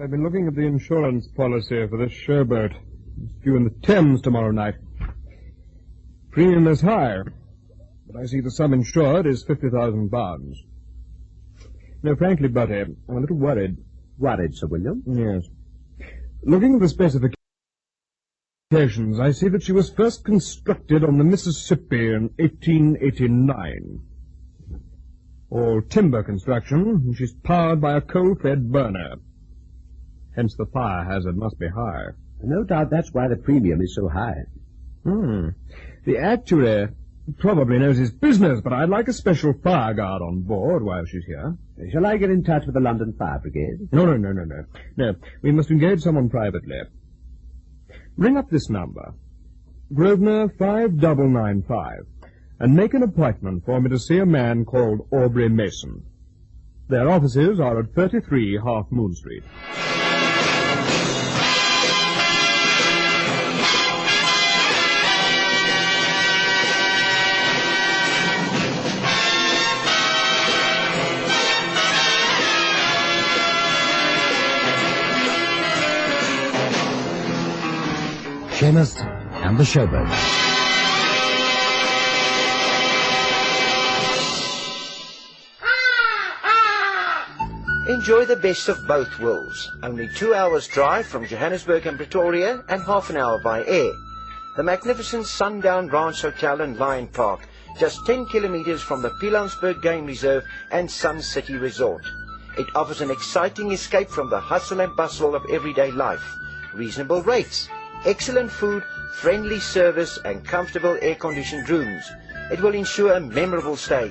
I've been looking at the insurance policy for this showboat. It's due in the Thames tomorrow night. Premium is high, but I see the sum insured is £50,000. No, frankly, Bertie, I'm a little worried. Worried, Sir William? Yes. Looking at the specifications, I see that she was first constructed on the Mississippi in 1889. All timber construction, and she's powered by a coal-fed burner. Hence the fire hazard must be high. No doubt that's why the premium is so high. The actuary probably knows his business, but I'd like a special fire guard on board while she's here. Shall I get in touch with the London Fire Brigade? No. No, we must engage someone privately. Ring up this number, Grosvenor 5995, and make an appointment for me to see a man called Aubrey Mason. Their offices are at 33 Half Moon Street. Seamus and the Showboat. Enjoy the best of both worlds. Only 2 hours drive from Johannesburg and Pretoria and half an hour by air. The magnificent Sundown Ranch Hotel and Lion Park, just 10 kilometers from the Pilanesberg Game Reserve and Sun City Resort. It offers an exciting escape from the hustle and bustle of everyday life. Reasonable rates, excellent food, friendly service and comfortable air-conditioned rooms. It will ensure a memorable stay.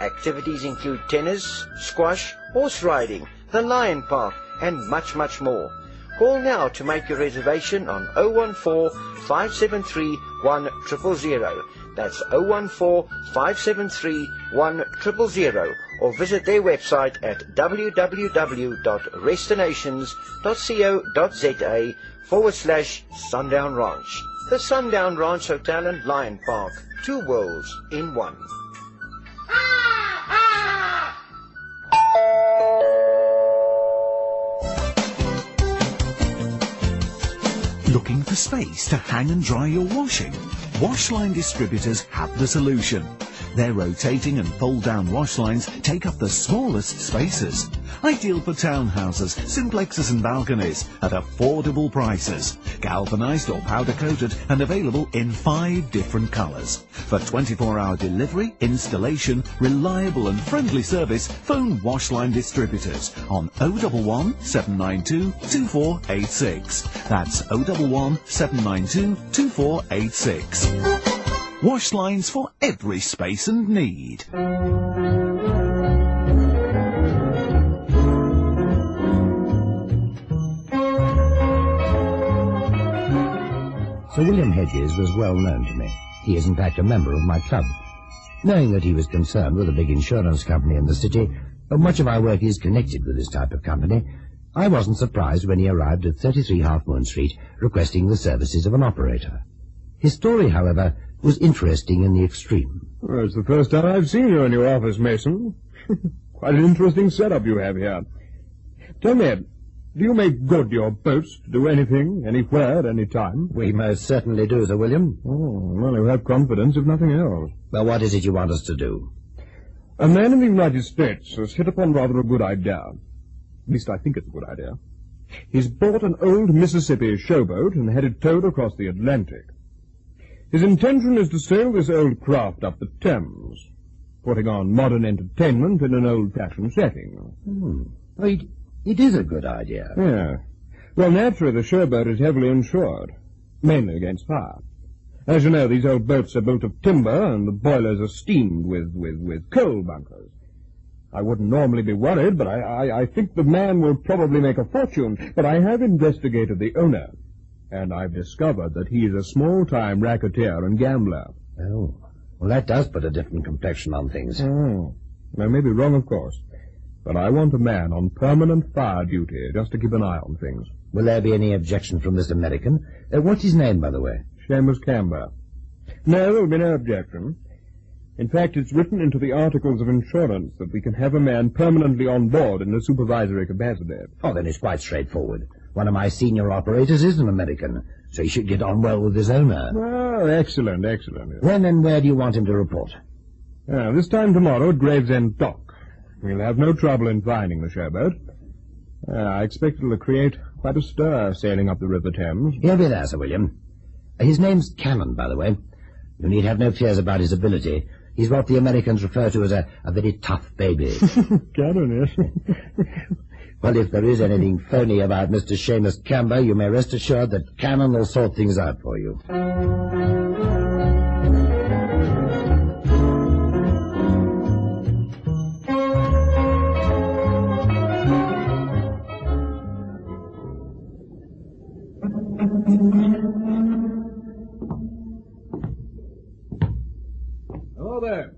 Activities include tennis, squash, horse riding, the Lion Park and much, much more. Call now to make your reservation on 014-573-1000. That's 014-573-1000, or visit their website at www.restinations.co.za/Sundown Ranch. The Sundown Ranch Hotel and Lion Park, 2 worlds in one. Looking for space to hang and dry your washing? Washline Distributors have the solution. Their rotating and fold-down wash lines take up the smallest spaces. Ideal for townhouses, simplexes and balconies at affordable prices. Galvanized or powder-coated and available in 5 different colors. For 24-hour delivery, installation, reliable and friendly service, phone Washline Distributors on 011 792 2486. That's 011 792 2486. Wash lines for every space and need. Sir William Hedges was well known to me. He is in fact a member of my club. Knowing that he was concerned with a big insurance company in the city, and much of our work is connected with this type of company, I wasn't surprised when he arrived at 33 Half Moon Street requesting the services of an operator. His story, however, was interesting in the extreme. Well, it's the first time I've seen you in your office, Mason. Quite an interesting setup you have here. Tell me, do you make good your boats to do anything, anywhere, at any time? We most certainly do, Sir William. Oh, well, you have confidence, if nothing else. Well, what is it you want us to do? A man in the United States has hit upon rather a good idea. At least I think it's a good idea. He's bought an old Mississippi showboat and had it towed across the Atlantic. His intention is to sail this old craft up the Thames, putting on modern entertainment in an old-fashioned setting. Well, it is a good idea. Yeah. Well, naturally, the showboat is heavily insured, mainly against fire. As you know, these old boats are built of timber, and the boilers are steamed with coal bunkers. I wouldn't normally be worried, but I think the man will probably make a fortune. But I have investigated the owner, and I've discovered that he's a small-time racketeer and gambler. Oh, well, that does put a different complexion on things. Oh, I may be wrong, of course, but I want a man on permanent fire duty just to keep an eye on things. Will there be any objection from this American? What's his name, by the way? Seamus Camber. No, there'll be no objection. In fact, it's written into the articles of insurance that we can have a man permanently on board in a supervisory capacity. Oh, then it's quite straightforward. One of my senior operators is an American, so he should get on well with his owner. Oh, excellent, excellent. When and where do you want him to report? This time tomorrow at Gravesend Dock. We'll have no trouble in finding the showboat. I expect it'll create quite a stir sailing up the River Thames. He'll be there, Sir William. His name's Cannon, by the way. You need have no fears about his ability. He's what the Americans refer to as a very tough baby. Cannon, yes. Well, if there is anything phony about Mr. Seamus Camber, you may rest assured that Cannon will sort things out for you. Hello there.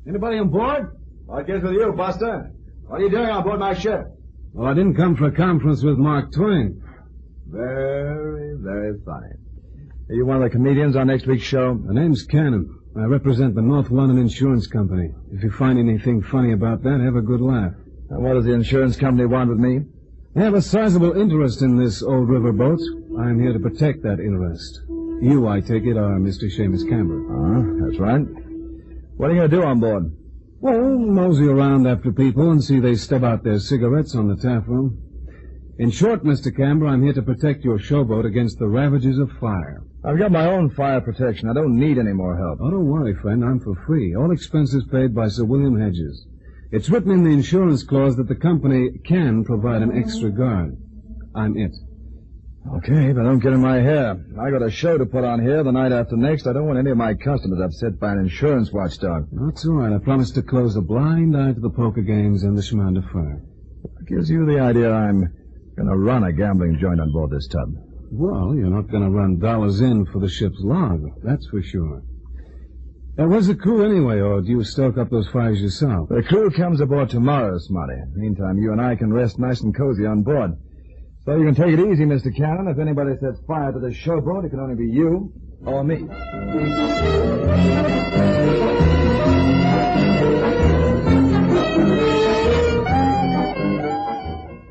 Anybody on board? I guess with you, Buster. What are you doing on board my ship? Well, I didn't come for a conference with Mark Twain. Very, very funny. Are you one of the comedians on next week's show? The name's Cannon. I represent the North London Insurance Company. If you find anything funny about that, have a good laugh. And what does the insurance company want with me? They have a sizable interest in this old riverboat. I'm here to protect that interest. You, I take it, are Mr. Seamus Camber. That's right. What are you going to do on board? Well, mosey around after people and see they stub out their cigarettes on the taffroom. In short, Mr. Camber, I'm here to protect your showboat against the ravages of fire. I've got my own fire protection. I don't need any more help. Oh, don't worry, friend. I'm for free. All expenses paid by Sir William Hedges. It's written in the insurance clause that the company can provide an extra guard. I'm it. Okay, but don't get in my hair. I got a show to put on here the night after next. I don't want any of my customers upset by an insurance watchdog. That's all right. I promise to close a blind eye to the poker games and the chemin de fer. What gives you the idea I'm going to run a gambling joint on board this tub? Well, you're not going to run dollars in for the ship's log, that's for sure. Where's the crew anyway, or do you stoke up those fires yourself? The crew comes aboard tomorrow, Smarty. Meantime, you and I can rest nice and cozy on board. So you can take it easy, Mr. Cannon. If anybody sets fire to this showboat, it can only be you or me.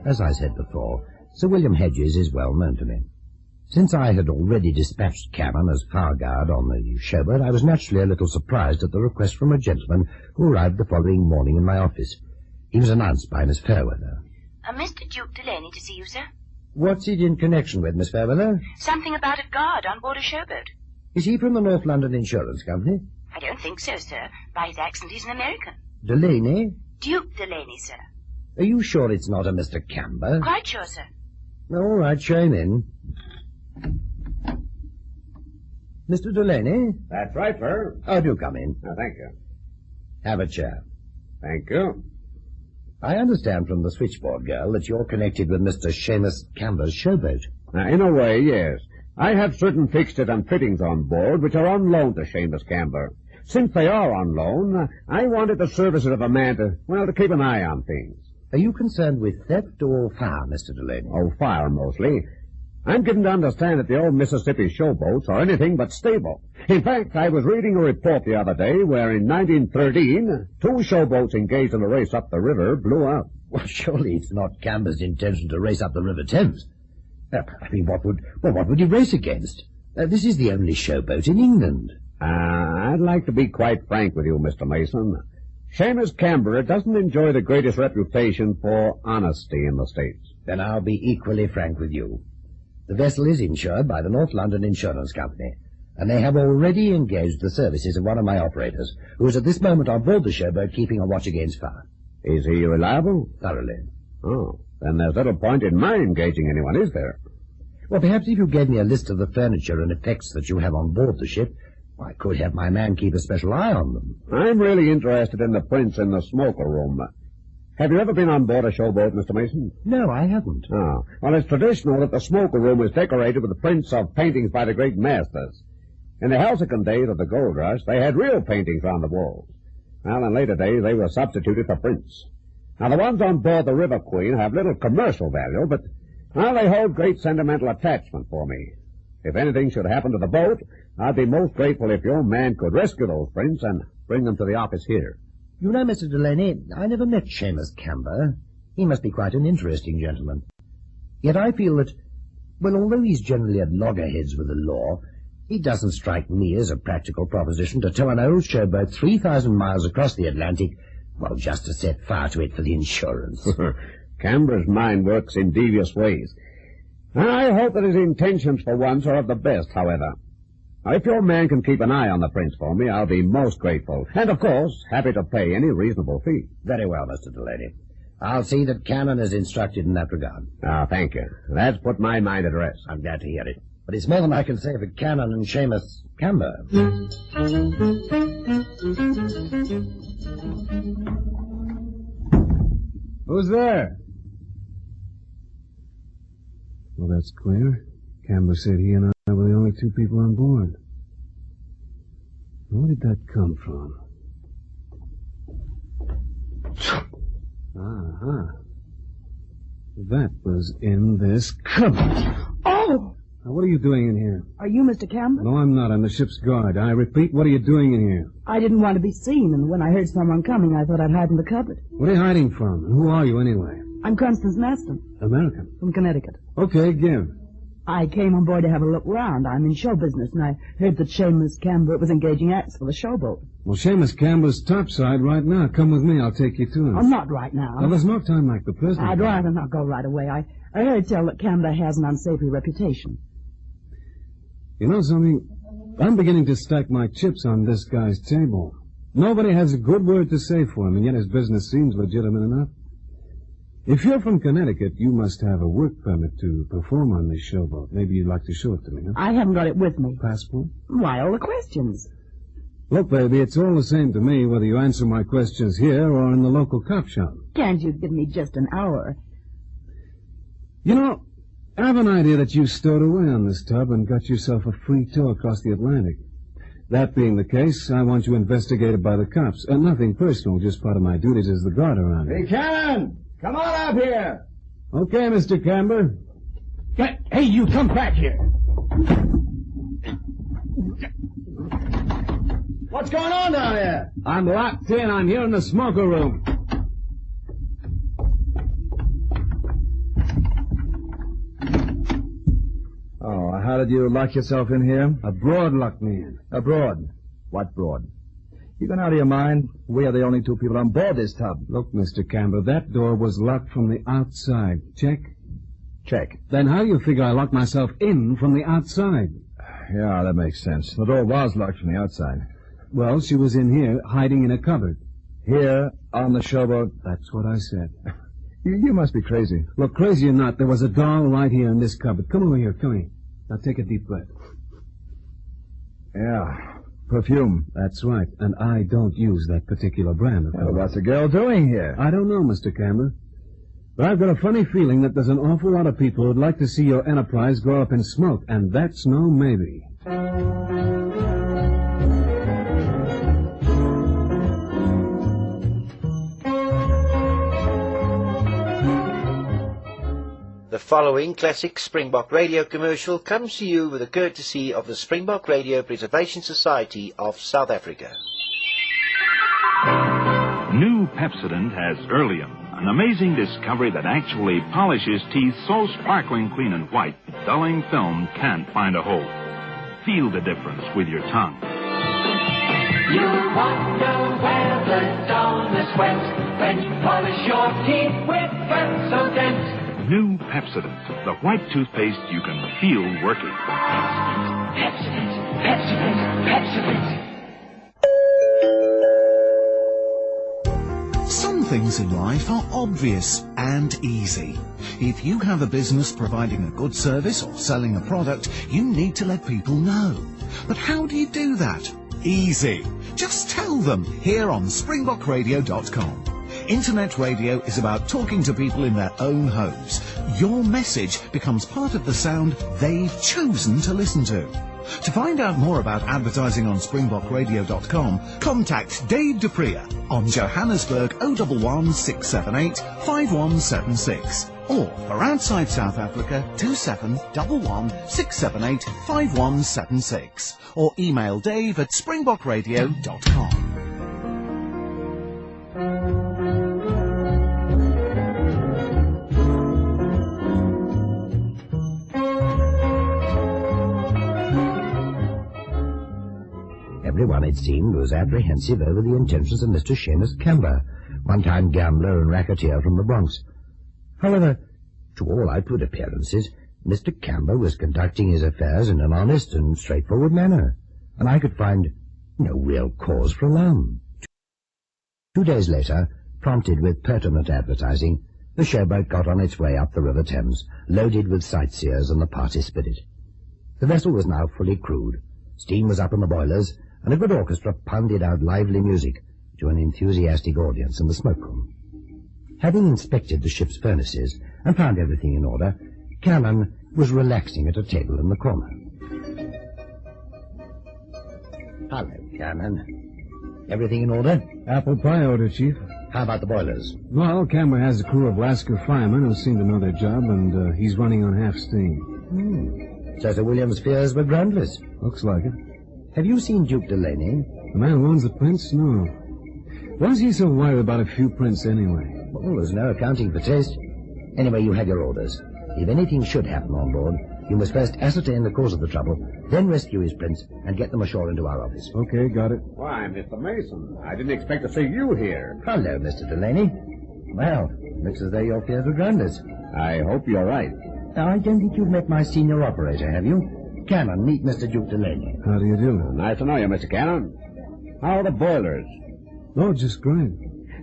As I said before, Sir William Hedges is well known to me. Since I had already dispatched Cannon as fire guard on the showboat, I was naturally a little surprised at the request from a gentleman who arrived the following morning in my office. He was announced by Miss Fairweather. Mr. Duke Delaney to see you, sir. What's it in connection with, Miss Fairweather? Something about a guard on board a showboat. Is he from the North London Insurance Company? I don't think so, sir. By his accent, he's an American. Delaney? Duke Delaney, sir. Are you sure it's not a Mr. Camber? Quite sure, sir. All right, show him in. Mr. Delaney? That's right, sir. Oh, do come in. Oh, thank you. Have a chair. Thank you. I understand from the switchboard girl that you're connected with Mr. Seamus Camber's showboat. In a way, yes. I have certain fixtures and fittings on board which are on loan to Seamus Camber. Since they are on loan, I wanted the services of a man to keep an eye on things. Are you concerned with theft or fire, Mr. Delaney? Oh, fire mostly. I'm given to understand that the old Mississippi showboats are anything but stable. In fact, I was reading a report the other day where in 1913, 2 showboats engaged in a race up the river blew up. Well, surely it's not Camber's intention to race up the River Thames. I mean, what would he race against? This is the only showboat in England. I'd like to be quite frank with you, Mr. Mason. Seamus Camber doesn't enjoy the greatest reputation for honesty in the States. Then I'll be equally frank with you. The vessel is insured by the North London Insurance Company, and they have already engaged the services of one of my operators, who is at this moment on board the showboat keeping a watch against fire. Is he reliable? Thoroughly. Oh, then there's little point in my engaging anyone, is there? Well, perhaps if you gave me a list of the furniture and effects that you have on board the ship, I could have my man keep a special eye on them. I'm really interested in the prints in the smoker room. Have you ever been on board a showboat, Mr. Mason? No, I haven't. Oh. Well, it's traditional that the smoker room is decorated with the prints of paintings by the great masters. In the halcyon days of the gold rush, they had real paintings on the walls. Well, in later days, they were substituted for prints. Now, the ones on board the River Queen have little commercial value, but, well, they hold great sentimental attachment for me. If anything should happen to the boat, I'd be most grateful if your man could rescue those prints and bring them to the office here. You know, Mr. Delaney, I never met Seamus Camber. He must be quite an interesting gentleman. Yet I feel that, well, although he's generally at loggerheads with the law, he doesn't strike me as a practical proposition to tow an old showboat 3,000 miles across the Atlantic, well, just to set fire to it for the insurance. Camber's mind works in devious ways. I hope that his intentions for once are of the best, however. Now, if your man can keep an eye on the prints for me, I'll be most grateful. And, of course, happy to pay any reasonable fee. Very well, Mr. Delaney. I'll see that Cannon is instructed in that regard. Thank you. That's put my mind at rest. I'm glad to hear it. But it's more than I can say for Cannon and Seamus Camber. Who's there? Well, that's queer. Camber said he and I were the only two people on board. Where did that come from? That was in this cupboard. Oh! Now, what are you doing in here? Are you Mr. Camber? No, I'm not. I'm the ship's guard. I repeat, what are you doing in here? I didn't want to be seen, and when I heard someone coming, I thought I'd hide in the cupboard. What are you hiding from? And who are you, anyway? I'm Constance Maston. American. From Connecticut. Okay, give. I came on board to have a look round. I'm in show business, and I heard that Seamus Camber was engaging acts for the showboat. Well, Seamus Camber's topside right now. Come with me. I'll take you to him. Oh, not right now. Well, there's no time like the present. I'd rather not go right away. I heard tell that Camber has an unsavory reputation. You know something? I'm beginning to stack my chips on this guy's table. Nobody has a good word to say for him, and yet his business seems legitimate enough. If you're from Connecticut, you must have a work permit to perform on this showboat. Maybe you'd like to show it to me, huh? I haven't got it with me. Passport? Why all the questions? Look, baby, it's all the same to me whether you answer my questions here or in the local cop shop. Can't you give me just an hour? You know, I have an idea that you stowed away on this tub and got yourself a free tow across the Atlantic. That being the case, I want you investigated by the cops. Nothing personal, just part of my duties as the guard around here. Hey, Cannon! Come on up here! Okay, Mr. Camber. Hey, you come back here! What's going on down there? I'm locked in. I'm here in the smoker room. Oh, how did you lock yourself in here? A broad locked me in. Abroad? What broad? You gone out of your mind? We are the only two people on board this tub. Look, Mr. Camber, that door was locked from the outside. Check? Check. Then how do you figure I locked myself in from the outside? Yeah, that makes sense. The door was locked from the outside. Well, she was in here, hiding in a cupboard. Here, on the showboat? That's what I said. You must be crazy. Look, crazy or not, there was a doll right here in this cupboard. Come over here, come here. Now take a deep breath. Yeah, perfume. That's right, and I don't use that particular brand of Well, what's the girl doing here? I don't know, Mr. Camber. But I've got a funny feeling that there's an awful lot of people who'd like to see your enterprise go up in smoke, and that's no maybe. The following classic Springbok Radio commercial comes to you with the courtesy of the Springbok Radio Preservation Society of South Africa. New Pepsodent has Earlium, an amazing discovery that actually polishes teeth so sparkling clean and white, dulling film can't find a hole. Feel the difference with your tongue. You wonder where the dullness went when you polish your teeth with Pepsodent. New Pepsodent, the white toothpaste you can feel working. Pepsodent, Pepsodent, Pepsodent. Some things in life are obvious and easy. If you have a business providing a good service or selling a product, you need to let people know. But how do you do that? Easy. Just tell them here on SpringbokRadio.com. Internet radio is about talking to people in their own homes. Your message becomes part of the sound they've chosen to listen to. To find out more about advertising on SpringbokRadio.com, contact Dave Dupree on Johannesburg 011 678 5176 Or for outside South Africa, 2711-678-5176. Or email dave@springbokradio.com. Everyone, it seemed, was apprehensive over the intentions of Mr. Seamus Camber, one-time gambler and racketeer from the Bronx. However, to all outward appearances, Mr. Camber was conducting his affairs in an honest and straightforward manner, and I could find no real cause for alarm. 2 days later, prompted with pertinent advertising, the showboat got on its way up the River Thames, loaded with sightseers and the party spirit. The vessel was now fully crewed. Steam was up in the boilers, and a good orchestra pounded out lively music to an enthusiastic audience in the smoke-room. Having inspected the ship's furnaces and found everything in order, Cannon was relaxing at a table in the corner. Hello, Cannon. Everything in order? Apple pie order, Chief. How about the boilers? Well, Camber has a crew of Lascar firemen who seem to know their job, and he's running on half steam. So Sir William's fears were groundless. Looks like it. Have you seen Duke Delaney? The man who owns the prints? No. Why is he so worried about a few prints anyway? Well, there's no accounting for taste. Anyway, you have your orders. If anything should happen on board, you must first ascertain the cause of the trouble, then rescue his prints and get them ashore into our office. Okay, got it. Why, Mr. Mason, I didn't expect to see you here. Hello, Mr. Delaney. Well, looks as though your fears were groundless. I hope you're right. Now, I don't think you've met my senior operator, have you? Cannon, meet Mr. Duke Delaney. How do you do? Nice to know you, Mr. Cannon. How are the boilers? Oh, just great.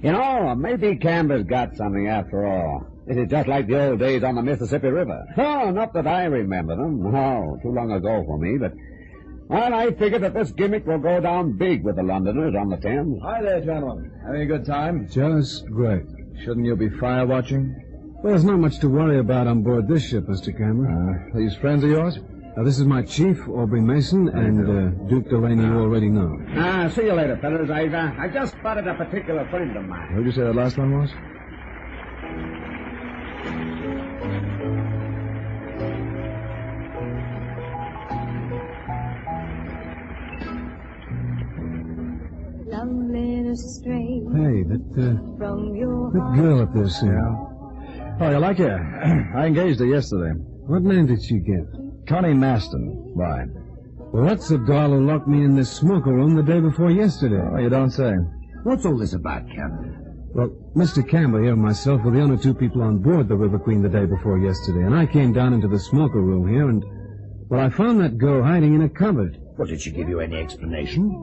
You know, maybe Camber's got something after all. This is just like the old days on the Mississippi River. Oh, not that I remember them. No, too long ago for me, but... Well, I figure that this gimmick will go down big with the Londoners on the Thames. Hi there, gentlemen. Having a good time? Just great. Shouldn't you be fire watching? Well, there's not much to worry about on board this ship, Mr. Camber. These friends of yours? This is my chief, Aubrey Mason, and Duke Delaney you already know. See you later, fellas. I just spotted a particular friend of mine. Who'd you say that last one was? Hey, that girl up there singing. Oh, you like her? I engaged her yesterday. What name did she give? Connie Maston. Why? Well, that's the doll who locked me in this smoker room the day before yesterday. Oh, you don't say. What's all this about, Cannon? Well, Mr. Camber here and myself were the only two people on board the River Queen the day before yesterday, and I came down into the smoker room here, and, well, I found that girl hiding in a cupboard. Well, did she give you any explanation?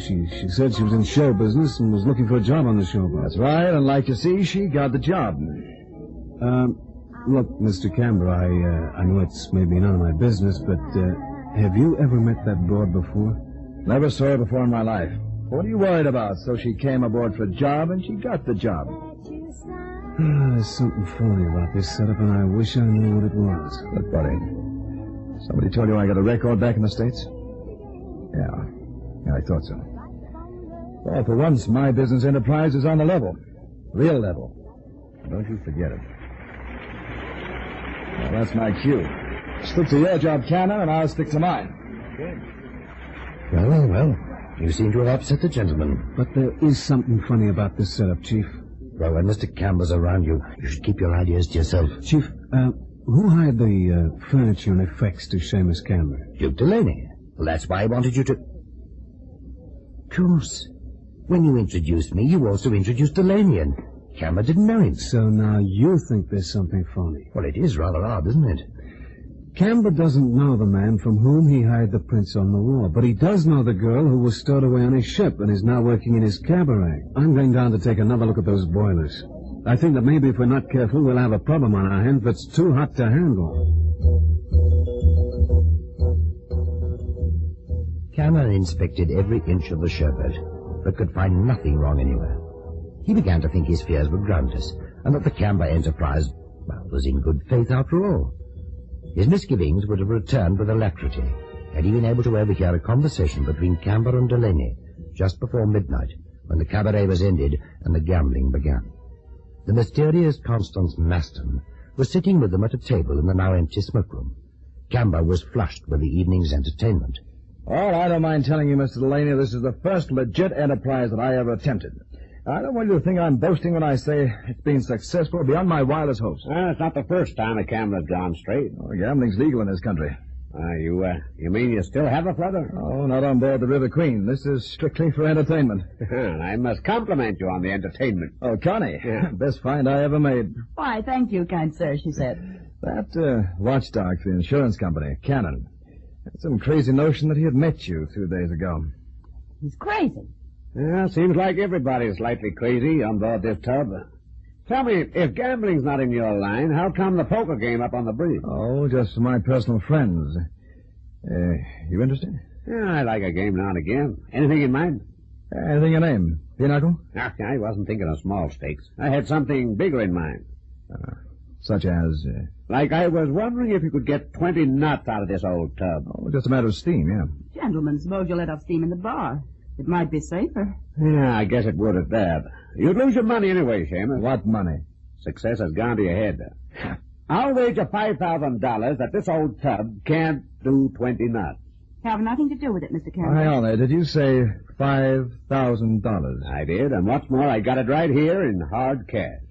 She said she was in show business and was looking for a job on the showboat. That's right, and like you see, she got the job. Look, Mr. Camber, I know it's maybe none of my business, but, have you ever met that broad before? Never saw her before in my life. What are you worried about? So she came aboard for a job, and she got the job. There's something funny about this setup, and I wish I knew what it was. Look, buddy, somebody told you I got a record back in the States? Yeah, I thought so. Well, for once, my business enterprise is on the level. Real level. Don't you forget it. Well, that's my cue. Stick to your job, Cannon, and I'll stick to mine. Okay. Well. You seem to have upset the gentleman. But there is something funny about this setup, Chief. Well, when Mr. Camber's around you should keep your ideas to yourself. Chief, who hired the furniture and effects to Seamus Camber? Duke Delaney. Well, that's why I wanted you to... Of course. When you introduced me, you also introduced Delaney, and Camber didn't know him. So now you think there's something phony? Well, it is rather odd, isn't it? Camber doesn't know the man from whom he hired the prints on the wall, but he does know the girl who was stowed away on his ship and is now working in his cabaret. I'm going down to take another look at those boilers. I think that maybe if we're not careful, we'll have a problem on our hands that's too hot to handle. Camber inspected every inch of the showboat, but could find nothing wrong anywhere. He began to think his fears were groundless, and that the Camber enterprise, was in good faith after all. His misgivings would have returned with alacrity had he been able to overhear a conversation between Camber and Delaney just before midnight, when the cabaret was ended and the gambling began. The mysterious Constance Maston was sitting with them at a table in the now empty smoke-room. Camber was flushed with the evening's entertainment. All I don't mind telling you, Mr. Delaney, this is the first legit enterprise that I ever attempted. I don't want you to think I'm boasting when I say it's been successful beyond my wildest hopes. Well, it's not the first time a Camber's gone straight. Oh, gambling's legal in this country. You mean you still have a flutter? Oh, not on board the River Queen. This is strictly for entertainment. I must compliment you on the entertainment. Oh, Connie, best find I ever made. Why, thank you, kind sir, she said. That watchdog for the insurance company, Cannon, had some crazy notion that he had met you 2 days ago. He's crazy. Yeah, seems like everybody's slightly crazy on board this tub. Tell me, if gambling's not in your line, how come the poker game up on the bridge? Oh, just for my personal friends. You interested? Yeah, I like a game now and again. Anything in mind? Anything you name? Pinochle? I wasn't thinking of small stakes. I had something bigger in mind. Such as? Like I was wondering if you could get 20 knots out of this old tub. Oh, just a matter of steam, yeah. Gentlemen, suppose you let off steam in the bar. It might be safer. Yeah, I guess it would at that. You'd lose your money anyway, Seamus. What money? Success has gone to your head. I'll wager $5,000 that this old tub can't do 20 knots. Have nothing to do with it, Mr. Campbell. Hang on there. Did you say $5,000? I did, and what's more, I got it right here in hard cash.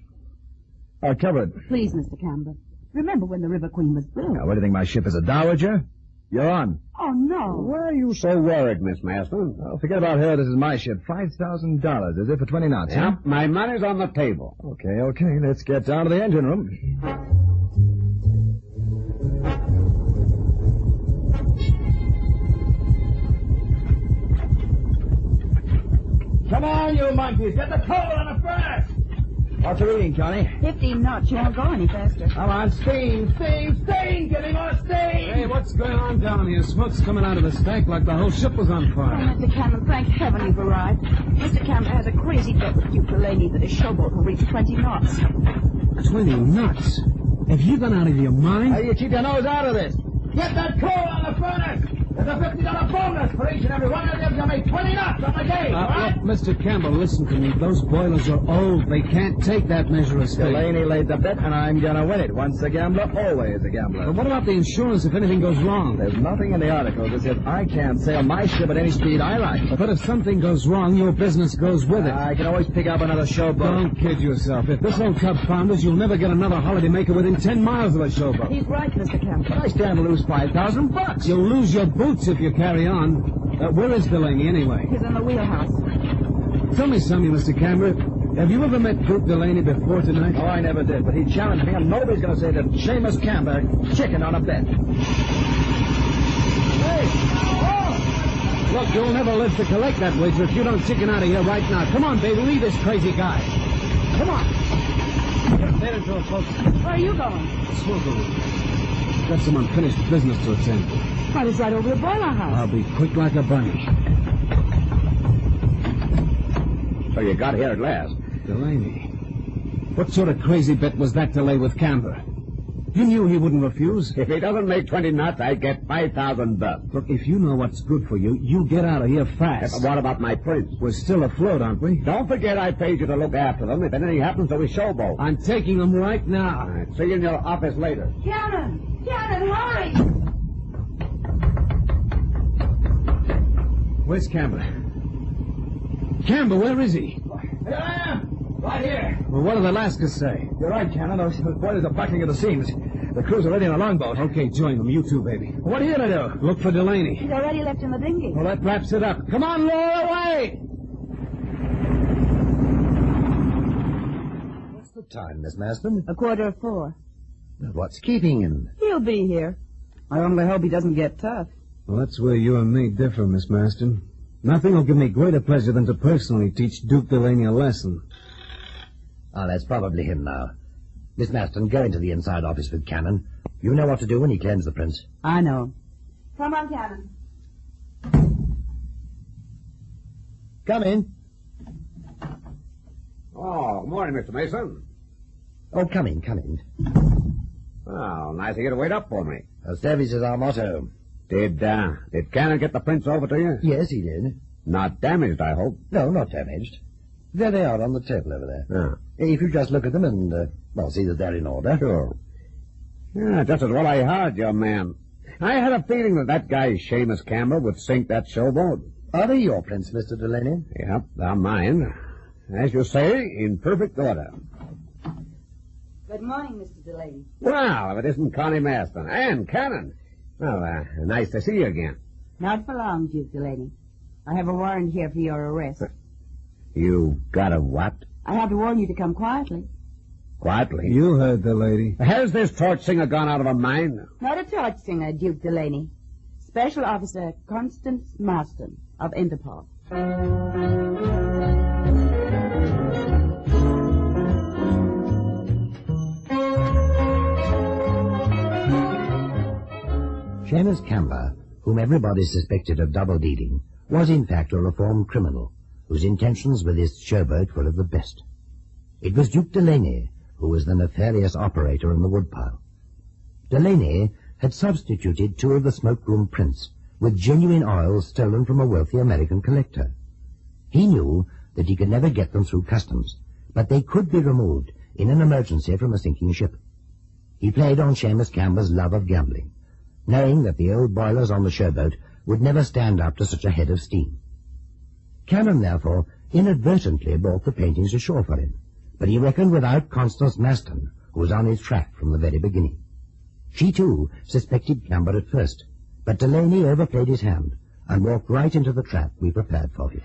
Cover it. Please, Mr. Campbell. Remember when the River Queen was built. Now, what do you think, my ship is a dowager? You're on. Oh, no. Why are you so worried, Miss Marston? Well, forget about her. This is my ship. $5,000. Is it for 20 knots, Yeah, huh? my money's on the table. Okay. Let's get down to the engine room. Come on, you monkeys. Get the coal on the furnace. What's the reading, Connie? 15 knots. You won't go any faster. Come on, steam. Give me more steam. Hey, what's going on down here? Smoke's coming out of the stack like the whole ship was on Oh, fire. Mr. Campbell, thank heaven you've arrived. Mr. Campbell has a crazy bet with Duke Delaney that his showboat will reach 20 knots. 20 knots? Have you gone out of your mind? Hey, you keep your nose out of this. Get that coal on the furnace. There's a $50 bonus for each and every one of them to make 20 knots on the game, all right? Look, Mr. Campbell, listen to me. Those boilers are old. They can't take that measure of steam. Delaney laid the bet, and I'm gonna win it. Once a gambler, always a gambler. But what about the insurance if anything goes wrong? There's nothing in the article that says I can't sail my ship at any speed I like. But if something goes wrong, your business goes with it. I can always pick up another showboat. Don't kid yourself. If this old tub founders, you'll never get another holidaymaker within 10 miles of a showboat. He's right, Mr. Campbell. I stand to lose $5,000. You'll lose your boots if you carry on. Where is Delaney, anyway? He's in the wheelhouse. Tell me something, Mr. Campbell. Have you ever met Duke Delaney before tonight? Oh, I never did, but he challenged me, and nobody's going to say that Seamus Camber chickened on a bet. Hey! Oh! Look, you'll never live to collect that wager if you don't chicken out of here right now. Come on, baby, leave this crazy guy. Come on. Get into a folks. Where are you going? Smoker room. Got some unfinished business to attend. Right, it's right over the boiler house. I'll be quick like a bunny. So you got here at last. Delaney. What sort of crazy bet was that to lay with Camber? You knew he wouldn't refuse. If he doesn't make 20 knots, I get $5,000. Look, if you know what's good for you, you get out of here fast. But what about my prince? We're still afloat, aren't we? Don't forget I paid you to look after them if anything happens to his showboat. I'm taking them right now. All right, see you in your office later. Cannon! Cannon, hurry! Where's Camber? Camber, where is he? Here I am. Right here. Well, what did the Lascars say? You're right, Cannon. Those boilers are buckling at the seams. The crew's already in a longboat. Okay, join them. You too, baby. What are you going to do? Look for Delaney. He's already left in the dinghy. Well, that wraps it up. Come on, lower away! What's the time, Miss Marston? 4:15. What's keeping him? He'll be here. I only hope he doesn't get tough. Well, that's where you and me differ, Miss Marston. Nothing will give me greater pleasure than to personally teach Duke Delaney a lesson. Ah, that's probably him now. Miss Marston, go into the inside office with Cannon. You know what to do when he claims the prince. I know. Come on, Cannon. Come in. Oh, good morning, Mr. Mason. Oh, come in, come in. Oh, nice of you to wait up for me. Service is our motto. Did Cannon get the prince over to you? Yes, he did. Not damaged, I hope. No, not damaged. There they are on the table over there. Yeah. If you just look at them and, see that they're in order. Sure. Yeah, just as well I heard, young man. I had a feeling that guy, Seamus Campbell, would sink that showboat. Are they your prints, Mr. Delaney? Yep, they're mine. As you say, in perfect order. Good morning, Mr. Delaney. Well, if it isn't Connie Maston and Cannon. Well, nice to see you again. Not for long, Duke Delaney. I have a warrant here for your arrest. You got a what? I have to warn you to come quietly. Quietly? You heard the lady. Has this torch singer gone out of her mind? Not a torch singer, Duke Delaney. Special Officer Constance Marston of Interpol. Seamus Campbell, whom everybody suspected of double-dealing, was in fact a reformed criminal whose intentions with his showboat were of the best. It was Duke Delaney who was the nefarious operator in the woodpile. Delaney had substituted 2 of the smoke-room prints with genuine oils stolen from a wealthy American collector. He knew that he could never get them through customs, but they could be removed in an emergency from a sinking ship. He played on Seamus Campbell's love of gambling, knowing that the old boilers on the showboat would never stand up to such a head of steam. Cannon, therefore, inadvertently brought the paintings ashore for him, but he reckoned without Constance Maston, who was on his track from the very beginning. She, too, suspected Campbell at first, but Delaney overplayed his hand and walked right into the trap we prepared for him.